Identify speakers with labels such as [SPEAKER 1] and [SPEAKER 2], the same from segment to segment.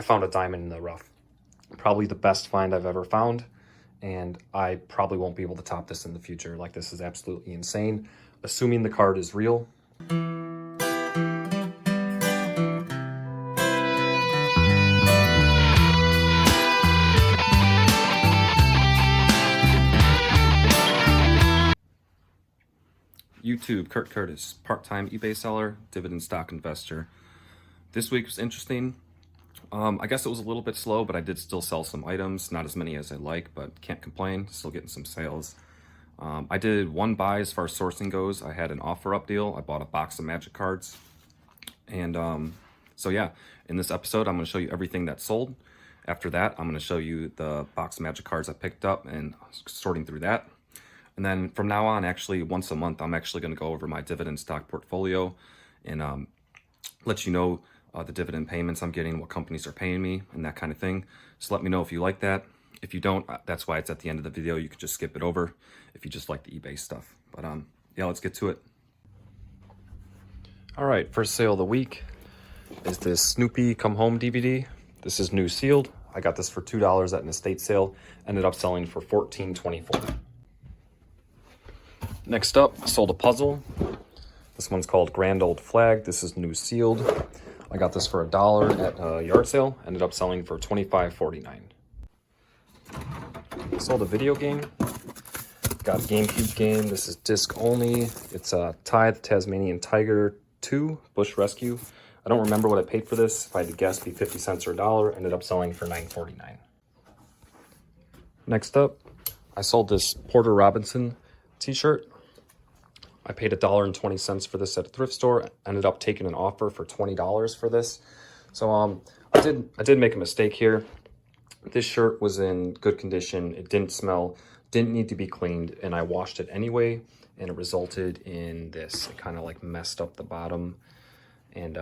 [SPEAKER 1] found a diamond in the rough. Probably the best find I've ever found, and I probably won't be able to top this in the future. Like, this is absolutely insane. Assuming the card is real. YouTube, Kurt Curtis, part-time eBay seller, dividend stock investor. This week was interesting. I guess it was a little bit slow, but I did still sell some items. Not as many as I like, but can't complain. Still getting some sales. I did one buy as far as sourcing goes. I had an offer up deal. I bought a box of magic cards. And so yeah, in this episode, I'm going to show you everything that sold. After that, I'm going to show you the box of magic cards I picked up and sorting through that. And then from now on, actually once a month, I'm actually going to go over my dividend stock portfolio and let you know the dividend payments I'm getting, what companies are paying me, and that kind of thing. So let me know if you like that. If you don't, that's why it's at the end of the video. You can just skip it over if you just like the eBay stuff. But yeah, let's get to it. All right, first sale of the week is this Snoopy Come Home DVD. This is new sealed. I got this for $2 at an estate sale. Ended up selling for $14.24. Next up, I sold a puzzle. This one's called Grand Old Flag. This is new sealed. I got this for $1 at a yard sale. Ended up selling for $25.49. Sold a video game. Got a GameCube game. This is disc only. It's Ty the Tasmanian Tiger 2 Bush Rescue. I don't remember what I paid for this. If I had to guess, it'd be 50 cents or $1. Ended up selling for $9.49. Next up, I sold this Porter Robinson t-shirt. I paid $1.20 for this at a thrift store. Ended up taking an offer for $20 for this. So I did make a mistake here. This shirt was in good condition. It didn't smell, didn't need to be cleaned, and I washed it anyway, and it resulted in this. It kind of like messed up the bottom. And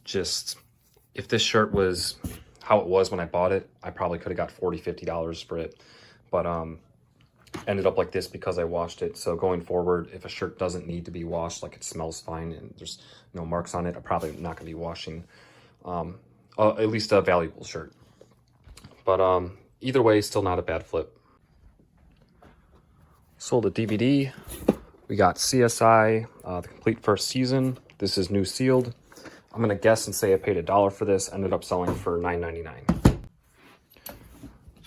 [SPEAKER 1] just, if this shirt was how it was when I bought it, I probably could have got $40, $50 for it. But ended up like this because I washed it. So going forward, if a shirt doesn't need to be washed, like it smells fine and there's no marks on it, I'm probably not going to be washing at least a valuable shirt. But either way, still not a bad flip. Sold a DVD. We got CSI, the complete first season. This is new sealed. I'm going to guess and say I paid $1 for this. Ended up selling for $9.99.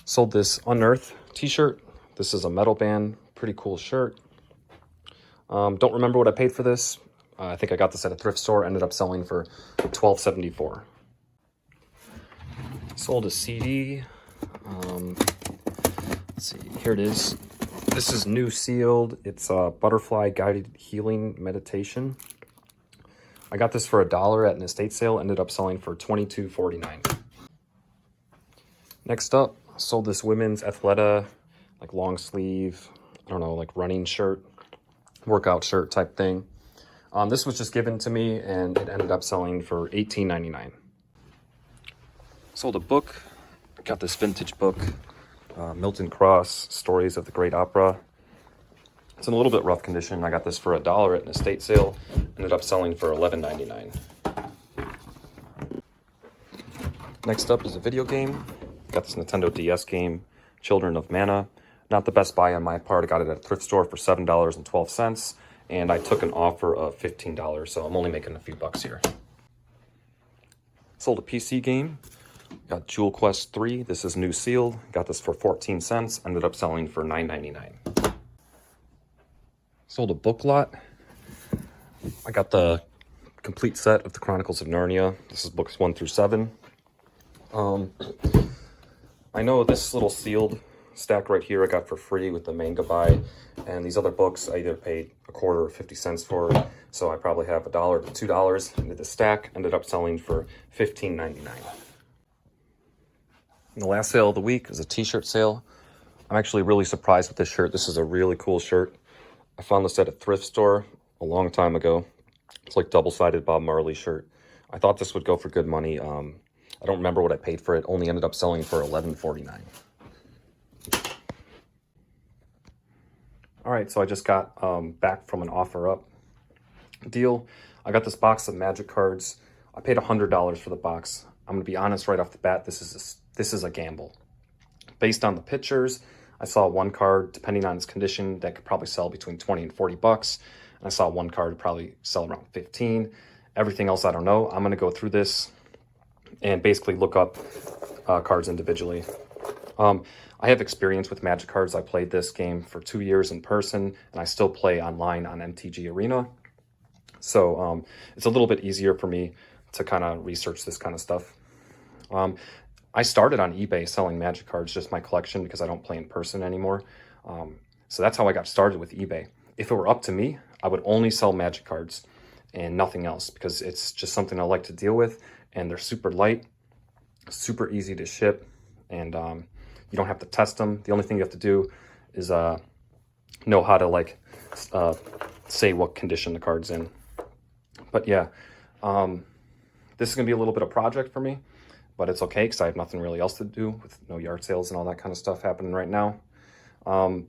[SPEAKER 1] Sold this Unearth t-shirt. This is a metal band, pretty cool shirt. Don't remember what I paid for this. I think I got this at a thrift store. Ended up selling for $12.74. Sold a CD. Let's see, here it is. This is new sealed. It's a Butterfly Guided Healing Meditation. I got this for $1 at an estate sale. Ended up selling for $22.49. Next up, sold this women's Athleta, like long sleeve, I don't know, like running shirt, workout shirt type thing. This was just given to me and it ended up selling for $18.99. Sold a book. Got this vintage book, Milton Cross, Stories of the Great Opera. It's in a little bit rough condition. I got this for $1 at an estate sale. Ended up selling for $11.99. Next up is a video game. Got this Nintendo DS game, Children of Mana. Not the best buy on my part. I got it at a thrift store for $7.12, and I took an offer of $15, so I'm only making a few bucks here. Sold a PC game. Got Jewel Quest 3. This is new sealed. Got this for 14 cents. Ended up selling for $9.99. Sold a book lot. I got the complete set of the Chronicles of Narnia. This is books 1 through 7. I know this little sealed stack right here I got for free with the manga buy, and these other books I either paid a quarter or 50 cents for, so I probably have $1 to $2 into the stack. Ended up selling for $15.99. And the last sale of the week is a t-shirt sale. I'm actually really surprised with this shirt. This is a really cool shirt. I found this at a thrift store a long time ago. It's like double-sided Bob Marley shirt. I thought this would go for good money. I don't remember what I paid for it. Only ended up selling for $11.49. All right, so I just got back from an offer up deal. I got this box of magic cards. I paid $100 for the box. I'm gonna be honest right off the bat, this is a gamble. Based on the pictures, I saw one card, depending on its condition, that could probably sell between 20 and 40 bucks. And I saw one card probably sell around 15. Everything else, I don't know. I'm gonna go through this and basically look up cards individually. I have experience with Magic cards. I played this game for 2 years in person, and I still play online on MTG Arena. So it's a little bit easier for me to kind of research this kind of stuff. I started on eBay selling Magic cards, just my collection, because I don't play in person anymore. So that's how I got started with eBay. If it were up to me, I would only sell Magic cards and nothing else, because it's just something I like to deal with, and they're super light, super easy to ship, and you don't have to test them. The only thing you have to do is know how to like say what condition the card's in. But yeah, this is gonna be a little bit of project for me, but it's okay because I have nothing really else to do with no yard sales and all that kind of stuff happening right now. I'm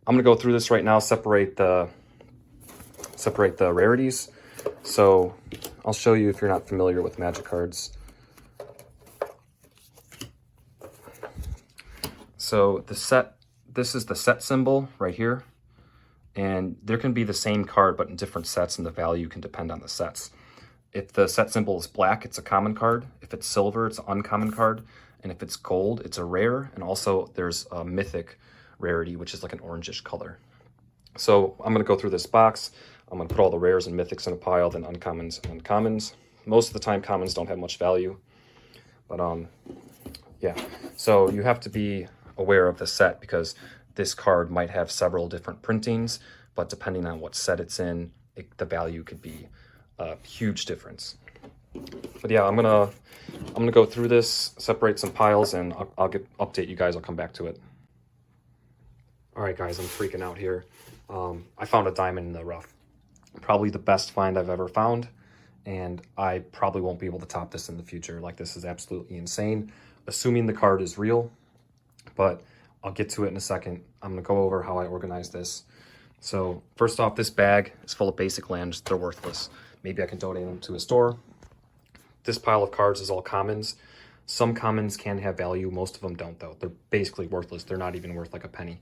[SPEAKER 1] gonna go through this right now, separate the rarities. So I'll show you if you're not familiar with Magic cards. So this is the set symbol right here, and there can be the same card but in different sets, and the value can depend on the sets. If the set symbol is black, it's a common card. If it's silver, it's an uncommon card. And if it's gold, it's a rare. And also there's a mythic rarity, which is like an orangish color. So I'm gonna go through this box. I'm gonna put all the rares and mythics in a pile, then uncommons and uncommons. Most of the time, commons don't have much value, but yeah. So you have to be aware of the set, because this card might have several different printings, but depending on what set it's in, the value could be a huge difference. But yeah, I'm gonna go through this, separate some piles, and I'll update you guys. I'll come back to it. All right, guys, I'm freaking out here. I found a diamond in the rough. Probably the best find I've ever found, and I probably won't be able to top this in the future. Like, this is absolutely insane, assuming the card is real, but I'll get to it in a second. I'm gonna go over how I organize this. So first off, this bag is full of basic lands. They're worthless. Maybe I can donate them to a store. This pile of cards is all commons. Some commons can have value. Most of them don't, though. They're basically worthless. They're not even worth like a penny.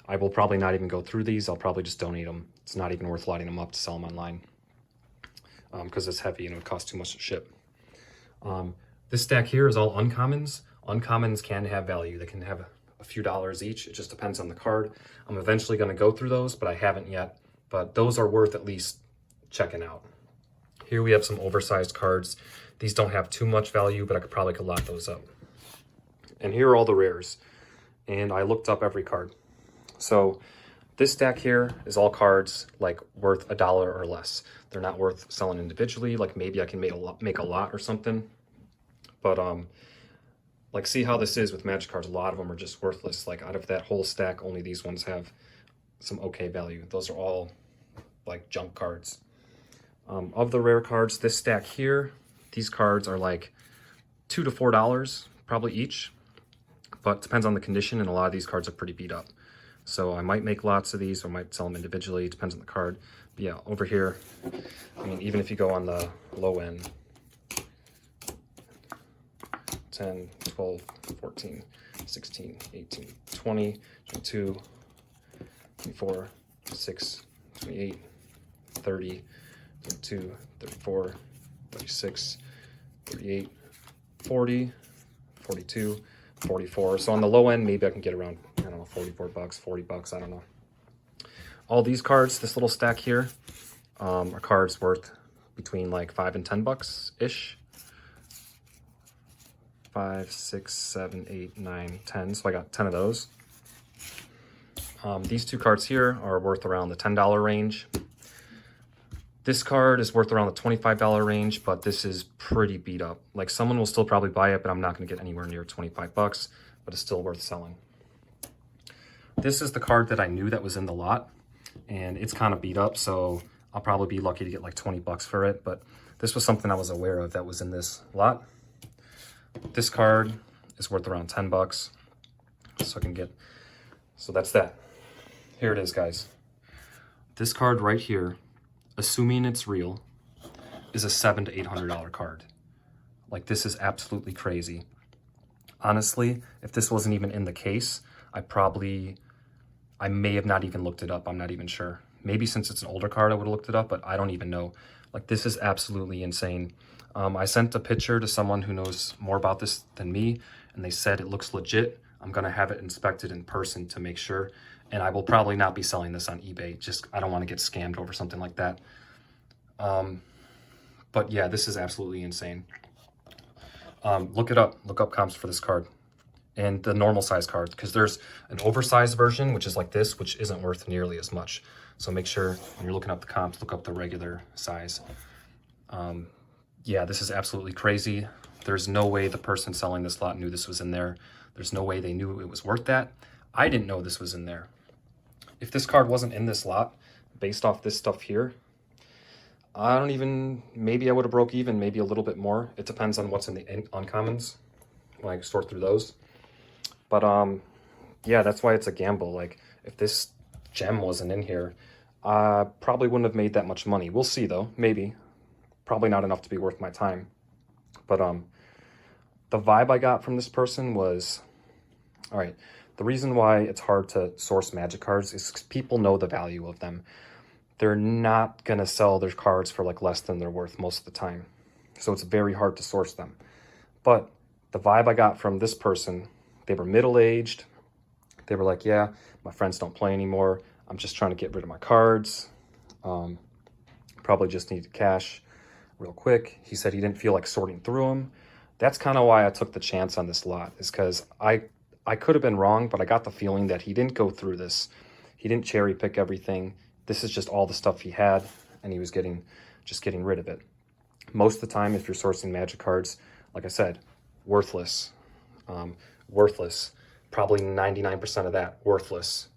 [SPEAKER 1] I will probably not even go through these. I'll probably just donate them. It's not even worth lighting them up to sell them online, because it's heavy and it would cost too much to ship. This stack here is all uncommons. Uncommons can have value. They can have a few dollars each. It just depends on the card. I'm eventually going to go through those, but I haven't yet. But those are worth at least checking out. Here we have some oversized cards. These don't have too much value, but I probably could lock those up. And here are all the rares. And I looked up every card. So this stack here is all cards like worth $1 or less. They're not worth selling individually. Like, maybe I can make a lot or something. But like, see how this is with Magic cards. A lot of them are just worthless. Like, out of that whole stack, only these ones have some okay value. Those are all like junk cards. Of the rare cards, this stack here, these cards are like $2 to $4 probably each, but depends on the condition, and a lot of these cards are pretty beat up. So I might make lots of these, or might sell them individually. It depends on the card. But yeah, over here, I mean, even if you go on the low end, 10, 12, 14, 16, 18, 20, 22, 24, 26, 28, 30, 32, 34, 36, 38, 40, 42, 44. So on the low end, maybe I can get around, I don't know, 44 bucks, 40 bucks, I don't know. All these cards, this little stack here, are cards worth between like 5 and 10 bucks-ish. 5, 6, 7, 8, 9, 10. So I got 10 of those. These two cards here are worth around the $10 range. This card is worth around the $25 range, but this is pretty beat up. Like, someone will still probably buy it, but I'm not going to get anywhere near 25 bucks, but it's still worth selling. This is the card that I knew that was in the lot, and it's kind of beat up, so I'll probably be lucky to get like 20 bucks for it, but this was something I was aware of that was in this lot. This card is worth around 10 bucks, so I can get, so that's that. Here it is, guys. This card right here, assuming it's real, is a $700 to $800 card. Like, this is absolutely crazy. Honestly, if this wasn't even in the case, I may have not even looked it up. I'm not even sure. Maybe since it's an older card, I would have looked it up, but I don't even know. Like, this is absolutely insane. I sent a picture to someone who knows more about this than me, and they said it looks legit. I'm gonna have it inspected in person to make sure, and I will probably not be selling this on eBay. Just, I don't want to get scammed over something like that. But yeah, this is absolutely insane. Look it up. Look up comps for this card and the normal size cards, because there's an oversized version, which is like this, which isn't worth nearly as much. So make sure when you're looking up the comps, look up the regular size. Yeah, this is absolutely crazy. There's no way the person selling this lot knew this was in there. There's no way they knew it was worth that. I didn't know this was in there. If this card wasn't in this lot, based off this stuff here, I don't even, maybe I would have broke even, maybe a little bit more. It depends on what's in the uncommons when I sort through those. But yeah, that's why it's a gamble. Like, if this gem wasn't in here, I probably wouldn't have made that much money. We'll see though, maybe. Probably not enough to be worth my time. But the vibe I got from this person was, all right, the reason why it's hard to source magic cards is because people know the value of them. They're not going to sell their cards for like less than they're worth most of the time. So it's very hard to source them. But the vibe I got from this person, they were middle-aged. They were like, yeah, my friends don't play anymore. I'm just trying to get rid of my cards. Probably just needed cash real quick. He said he didn't feel like sorting through them. That's kind of why I took the chance on this lot, is because I could have been wrong, but I got the feeling that he didn't go through this. He didn't cherry pick everything. This is just all the stuff he had, and he was just getting rid of it. Most of the time, if you're sourcing magic cards, like I said, worthless. Worthless. Probably 99% of that, worthless.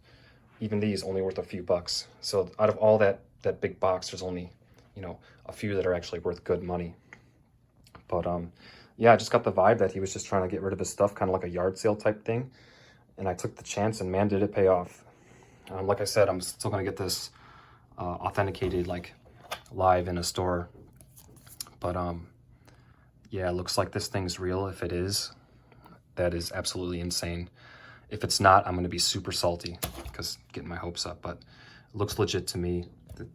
[SPEAKER 1] Even these only worth a few bucks. So out of all that big box, there's only, you know, a few that are actually worth good money. But yeah, I just got the vibe that he was just trying to get rid of his stuff, kind of like a yard sale type thing. And I took the chance, and man, did it pay off. Like I said, I'm still gonna get this authenticated, like live in a store. But yeah, it looks like this thing's real. If it is, that is absolutely insane. If it's not, I'm gonna be super salty because getting my hopes up. But it looks legit to me.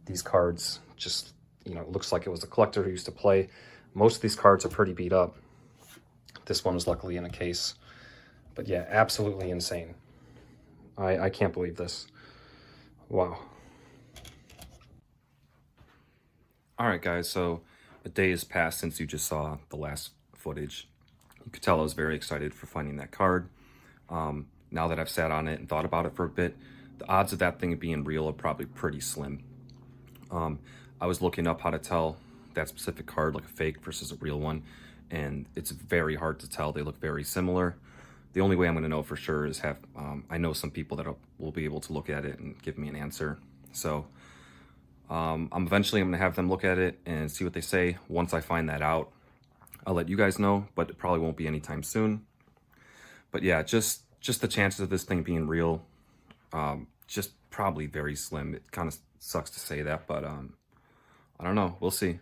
[SPEAKER 1] These cards just, you know, it looks like it was a collector who used to play. Most of these cards are pretty beat up. This one was luckily in a case. But yeah, absolutely insane. I can't believe this. Wow.
[SPEAKER 2] All right, guys, so a day has passed since you just saw the last footage. You could tell I was very excited for finding that card. Now that I've sat on it and thought about it for a bit, the odds of that thing being real are probably pretty slim. I was looking up how to tell that specific card, like a fake versus a real one, and it's very hard to tell. They look very similar. The only way I'm going to know for sure is I know some people that will be able to look at it and give me an answer. So I'm eventually going to have them look at it and see what they say. Once I find that out, I'll let you guys know, but it probably won't be anytime soon. But yeah, just the chances of this thing being real, just probably very slim. It kind of sucks to say that, but I don't know. We'll see.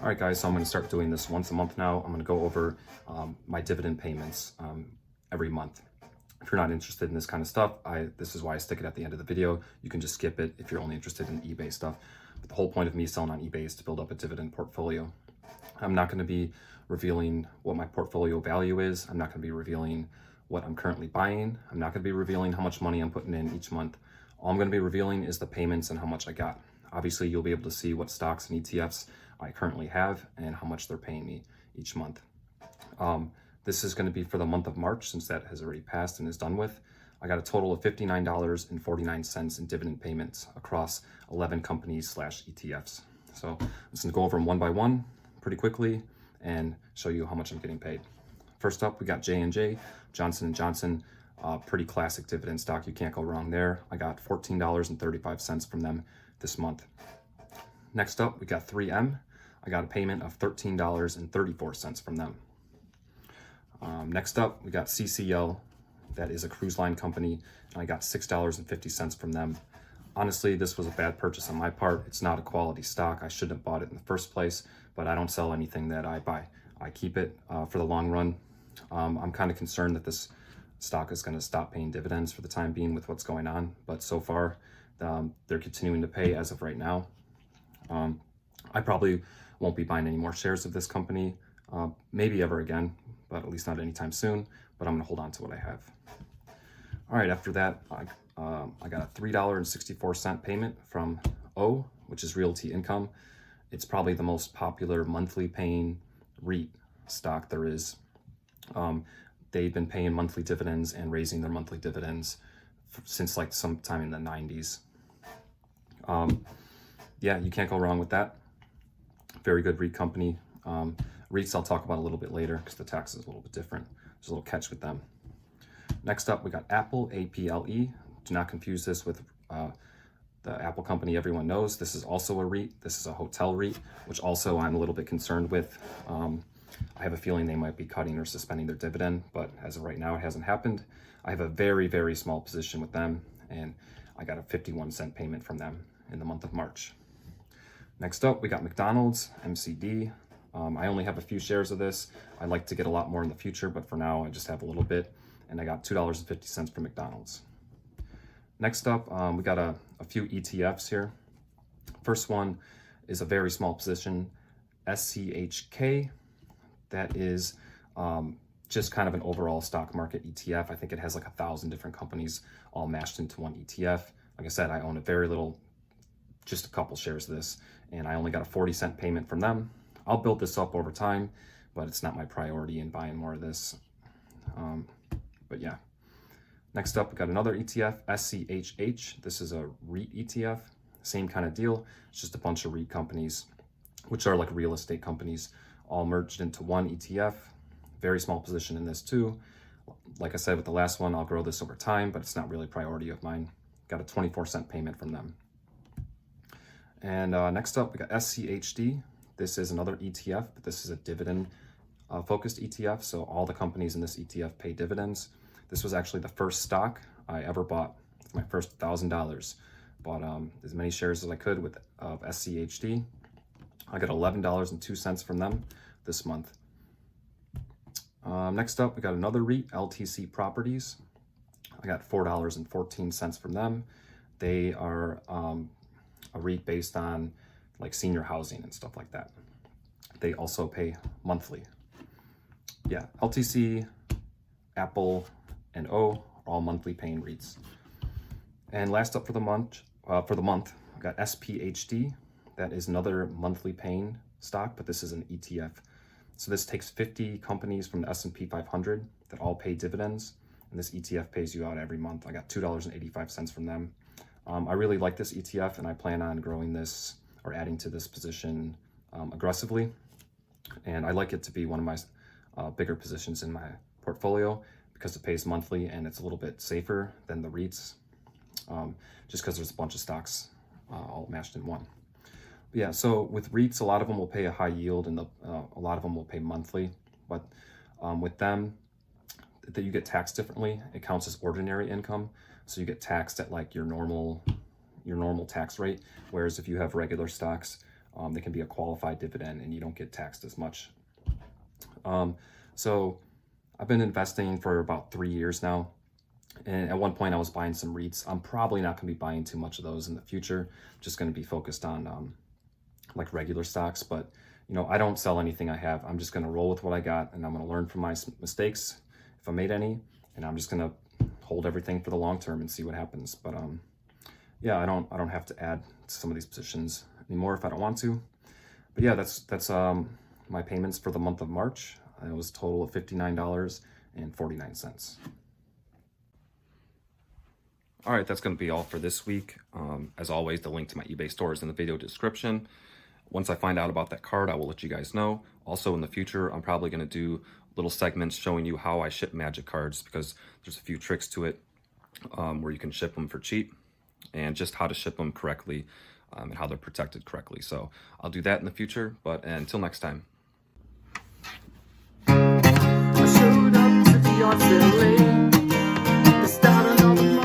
[SPEAKER 2] All right, guys, so I'm going to start doing this once a month now. I'm going to go over my dividend payments every month. If you're not interested in this kind of stuff, this is why I stick it at the end of the video. You can just skip it if you're only interested in eBay stuff. But the whole point of me selling on eBay is to build up a dividend portfolio. I'm not going to be revealing what my portfolio value is. I'm not going to be revealing what I'm currently buying. I'm not going to be revealing how much money I'm putting in each month. All I'm going to be revealing is the payments and how much I got. Obviously, you'll be able to see what stocks and ETFs I currently have and how much they're paying me each month. This is going to be for the month of March, since that has already passed and is done with. I got a total of $59.49 in dividend payments across 11 companies / ETFs. So I'm just going to go over them one by one pretty quickly and show you how much I'm getting paid. First up, we got J&J, Johnson & Johnson, pretty classic dividend stock. You can't go wrong there. I got $14.35 from them this month. Next up, we got 3M. I got a payment of $13.34 from them. Next up, we got CCL. That is a cruise line company, and I got $6.50 from them. Honestly, this was a bad purchase on my part. It's not a quality stock. I shouldn't have bought it in the first place, but I don't sell anything that I buy. I keep it for the long run. I'm kind of concerned that this stock is going to stop paying dividends for the time being with what's going on, but so far they're continuing to pay as of right now. I probably won't be buying any more shares of this company, maybe ever again, but at least not anytime soon, but I'm going to hold on to what I have. All right, after that, I got a $3.64 payment from O, which is Realty Income. It's probably the most popular monthly paying REIT stock there is. They've been paying monthly dividends and raising their monthly dividends since like sometime in the 90s. Yeah, you can't go wrong with that. Very good REIT company. REITs I'll talk about a little bit later because the tax is a little bit different. There's a little catch with them. Next up, we got Apple, A-P-L-E. Do not confuse this with the Apple company everyone knows. This is also a REIT. This is a hotel REIT, which also I'm a little bit concerned with. I have a feeling they might be cutting or suspending their dividend, but as of right now, it hasn't happened. I have a very, very small position with them, and I got a 51-cent payment from them in the month of March. Next up, we got McDonald's, MCD. I only have a few shares of this. I'd like to get a lot more in the future, but for now, I just have a little bit, and I got $2.50 for McDonald's. Next up, we got a few ETFs here. First one is a very small position, SCHK. That is just kind of an overall stock market ETF. I think it has like 1,000 different companies all mashed into one ETF. Like I said, I own a very little, just a couple shares of this, and I only got a 40-cent payment from them. I'll build this up over time, but it's not my priority in buying more of this. But yeah. Next up, we got another ETF, SCHH. This is a REIT ETF. Same kind of deal. It's just a bunch of REIT companies, which are like real estate companies, all merged into one ETF. Very small position in this too. Like I said with the last one, I'll grow this over time, but it's not really a priority of mine. Got a 24-cent payment from them. And next up, we got SCHD. This is another ETF, but this is a dividend focused ETF. So all the companies in this ETF pay dividends. This was actually the first stock I ever bought. It's my first $1,000. Bought as many shares as I could with SCHD. I got $11.02 from them this month. Next up, we got another REIT, LTC Properties. I got $4.14 from them. They are a REIT based on like senior housing and stuff like that. They also pay monthly. Yeah, LTC, Apple, and O are all monthly paying REITs. And last up for the month, we got SPHD. That is another monthly paying stock, but this is an ETF. So this takes 50 companies from the S&P 500 that all pay dividends, and this ETF pays you out every month. I got $2.85 from them. I really like this ETF, and I plan on growing this or adding to this position aggressively. And I like it to be one of my bigger positions in my portfolio because it pays monthly and it's a little bit safer than the REITs, just because there's a bunch of stocks all mashed in one. But yeah, so with REITs, a lot of them will pay a high yield and a lot of them will pay monthly. But with them, that you get taxed differently. It counts as ordinary income, so you get taxed at like your normal tax rate. Whereas if you have regular stocks, they can be a qualified dividend and you don't get taxed as much. So I've been investing for about 3 years now. And at one point I was buying some REITs. I'm probably not going to be buying too much of those in the future. I'm just going to be focused on like regular stocks. But you know, I don't sell anything I have. I'm just going to roll with what I got, and I'm going to learn from my mistakes if I made any, and I'm just going to hold everything for the long term and see what happens. But yeah, I don't have to add to some of these positions anymore if I don't want to. But yeah, that's my payments for the month of March. It was a total of $59.49. All right, that's going to be all for this week. As always, the link to my eBay store is in the video description. Once I find out about that card, I will let you guys know. Also, in the future, I'm probably going to do little segments showing you how I ship magic cards, because there's a few tricks to it where you can ship them for cheap, and just how to ship them correctly and how they're protected correctly. So I'll do that in the future, but until next time.
[SPEAKER 3] I showed up to the art late. The start of the